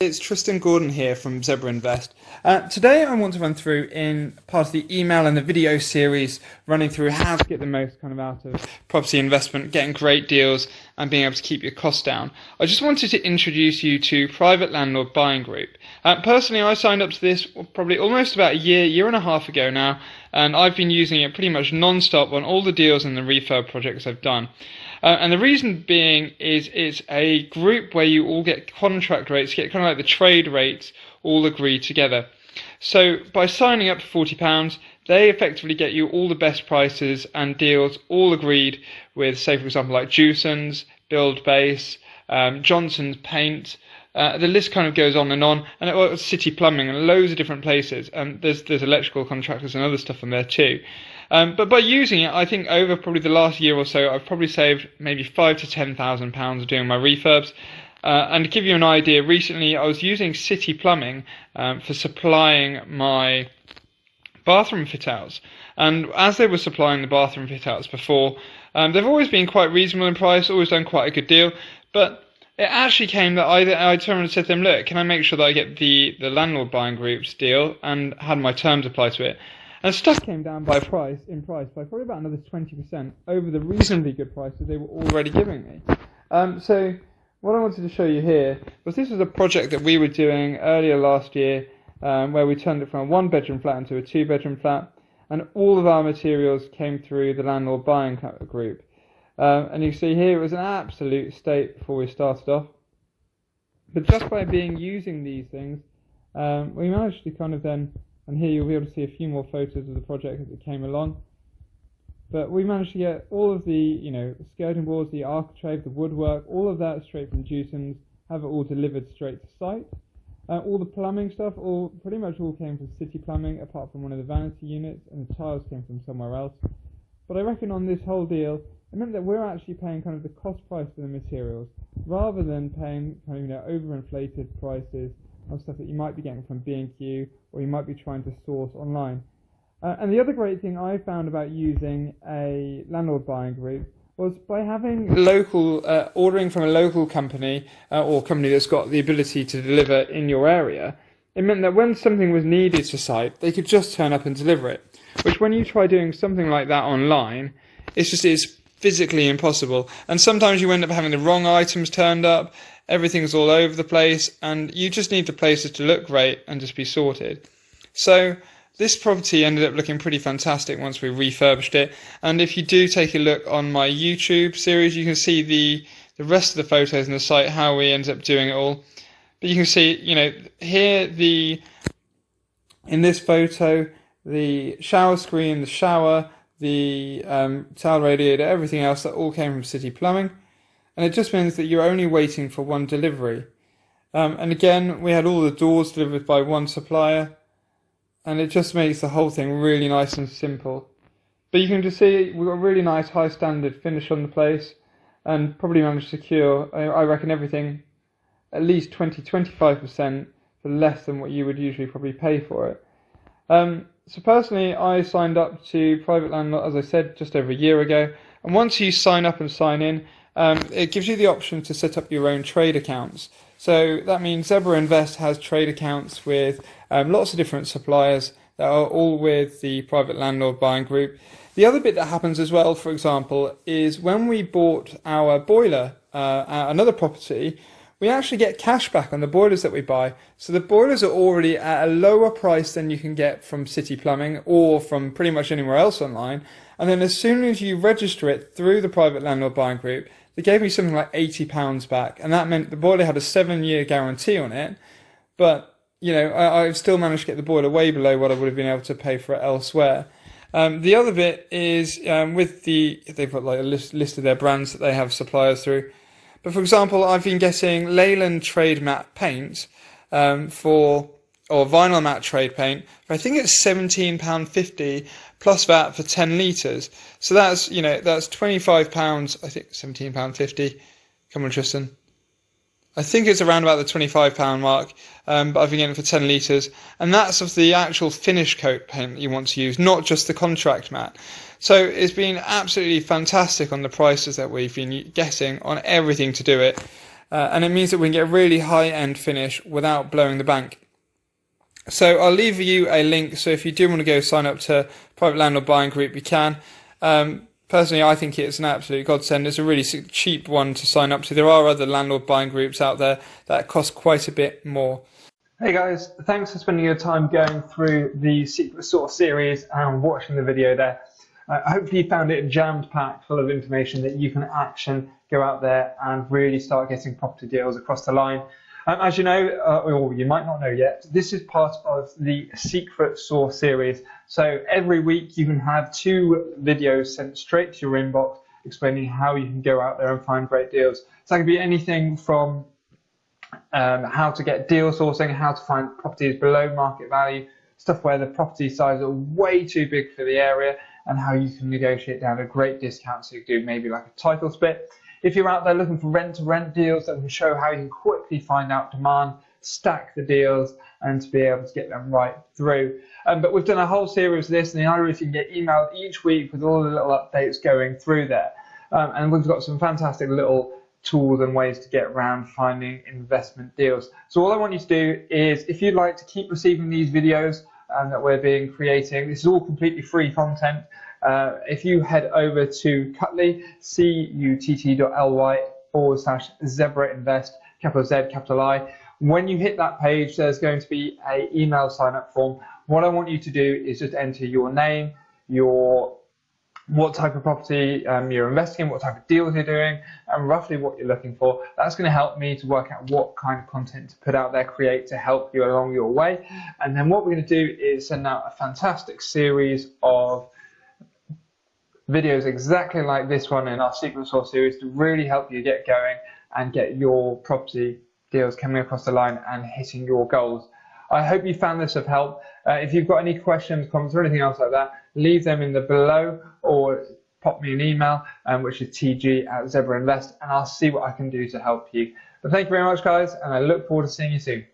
It's Tristan Gordon here from Zebra Invest. Today I want to run through in part of the email and the video series running through how to get the most out of property investment, getting great deals and being able to keep your costs down. I just wanted to introduce you to Private Landlord Buying Group. Personally, I signed up to this probably almost about a year and a half ago now, and I've been using it pretty much non-stop on all the deals and the refurb projects I've done. And the reason being is it's a group where you all get contract rates, get kind of like the trade rates all agreed together. So by signing up for £40, they effectively get you all the best prices and deals all agreed with, say for example, like Jewson's, Build Base, Johnstones Paints. The list kind of goes on, and City Plumbing and loads of different places. There's electrical contractors and other stuff on there too. But by using it, I think over probably the last year or so, I've probably saved maybe £5,000 to £10,000 doing my refurbs. And to give you an idea, recently I was using City Plumbing for supplying my bathroom fit-outs. And as they were supplying the bathroom fit-outs before, they've always been quite reasonable in price, always done quite a good deal. But it actually came that I turned and said to them, look, can I make sure that I get the Landlord Buying Group's deal, and had my terms apply to it. And stuff came down by price by probably about another 20% over the reasonably good prices they were already giving me. So what I wanted to show you here was this was a project that we were doing earlier last year, where we turned it from a one-bedroom flat into a two-bedroom flat, and all of our materials came through the Landlord Buying Group. And you can see here it was an absolute state before we started off. But just by using these things, we managed to kind of then, and here you'll be able to see a few more photos of the project as it came along. But we managed to get all of the, the skirting boards, the architrave, the woodwork, all of that straight from Jewson's, have it all delivered straight to site. All the plumbing stuff, pretty much all came from City Plumbing, apart from one of the vanity units, and the tiles came from somewhere else. But I reckon on this whole deal, it meant that we're actually paying kind of the cost price of the materials, rather than paying overinflated prices of stuff that you might be getting from B&Q, or you might be trying to source online. And the other great thing I found about using a landlord buying group was by having ordering from a local company, or company that's got the ability to deliver in your area. It meant that when something was needed to site, they could just turn up and deliver it. Which, when you try doing something like that online, it's physically impossible. And sometimes you end up having the wrong items turned up, everything's all over the place, and you just need the places to look great and just be sorted. So this property ended up looking pretty fantastic once we refurbished it. And if you do take a look on my YouTube series, you can see the rest of the photos on the site, how we ended up doing it all. But you can see, here in this photo, the shower screen, the shower, the towel radiator, everything else, that all came from City Plumbing. And it just means that you're only waiting for one delivery. And again, we had all the doors delivered by one supplier, and it just makes the whole thing really nice and simple. But you can just see we've got a really nice high standard finish on the place, and probably managed to secure, I reckon, everything at least 20-25% for less than what you would usually probably pay for it. So personally, I signed up to Private Landlord, as I said, just over a year ago. And once you sign up and sign in, it gives you the option to set up your own trade accounts. So that means Zebra Invest has trade accounts with lots of different suppliers that are all with the Private Landlord Buying Group. The other bit that happens as well, for example, is when we bought our boiler at another property, we actually get cash back on the boilers that we buy. So the boilers are already at a lower price than you can get from City Plumbing or from pretty much anywhere else online. And then as soon as you register it through the Private Landlord Buying Group, they gave me something like £80 back. And that meant the boiler had a 7-year guarantee on it. But, I've still managed to get the boiler way below what I would have been able to pay for it elsewhere. The other bit is they've got like a list of their brands that they have suppliers through. But for example, I've been getting Leyland Trade Matte paint or vinyl matte trade paint for, I think it's £17.50 plus VAT for 10 litres. So that's £25, I think £17.50. Come on, Tristan. I think it's around about the £25 mark, but I've been getting it for 10 litres. And that's of the actual finish coat paint that you want to use, not just the contract matte. So it's been absolutely fantastic on the prices that we've been getting on everything to do it. and it means that we can get a really high-end finish without blowing the bank. So I'll leave you a link, so if you do want to go sign up to Private Landlord Buying Group, you can. Personally, I think it's an absolute godsend. It's a really cheap one to sign up to. There are other landlord buying groups out there that cost quite a bit more. Hey guys, thanks for spending your time going through the Secret Sauce series and watching the video there. Hopefully you found it jammed-packed full of information that you can action, go out there and really start getting property deals across the line. As you know, or you might not know yet, this is part of the Secret Sauce series. So every week you can have 2 videos sent straight to your inbox explaining how you can go out there and find great deals. So that could be anything from how to get deal sourcing, how to find properties below market value, stuff where the property size are way too big for the area, and how you can negotiate down a great discount so you do maybe like a title split. If you're out there looking for rent-to-rent deals, that will show how you can quickly find out demand, stack the deals, and to be able to get them right through. But we've done a whole series of this, and the idea is you can get emailed each week with all the little updates going through there. And we've got some fantastic little tools and ways to get around finding investment deals. So all I want you to do is, if you'd like to keep receiving these videos that we're creating, this is all completely free content. If you head over to Cuttly, cutt.ly/Zebra Invest, capital Z, capital I. When you hit that page, there's going to be an email sign-up form. What I want you to do is just enter your name, what type of property you're investing in, what type of deals you're doing, and roughly what you're looking for. That's going to help me to work out what kind of content to put out there, create to help you along your way. And then what we're going to do is send out a fantastic series of videos exactly like this one in our Secret Sauce series to really help you get going and get your property deals coming across the line and hitting your goals. I hope you found this of help. If you've got any questions, comments, or anything else like that, leave them in the below or pop me an email, which is tg@Zebra Invest, and I'll see what I can do to help you. But thank you very much, guys, and I look forward to seeing you soon.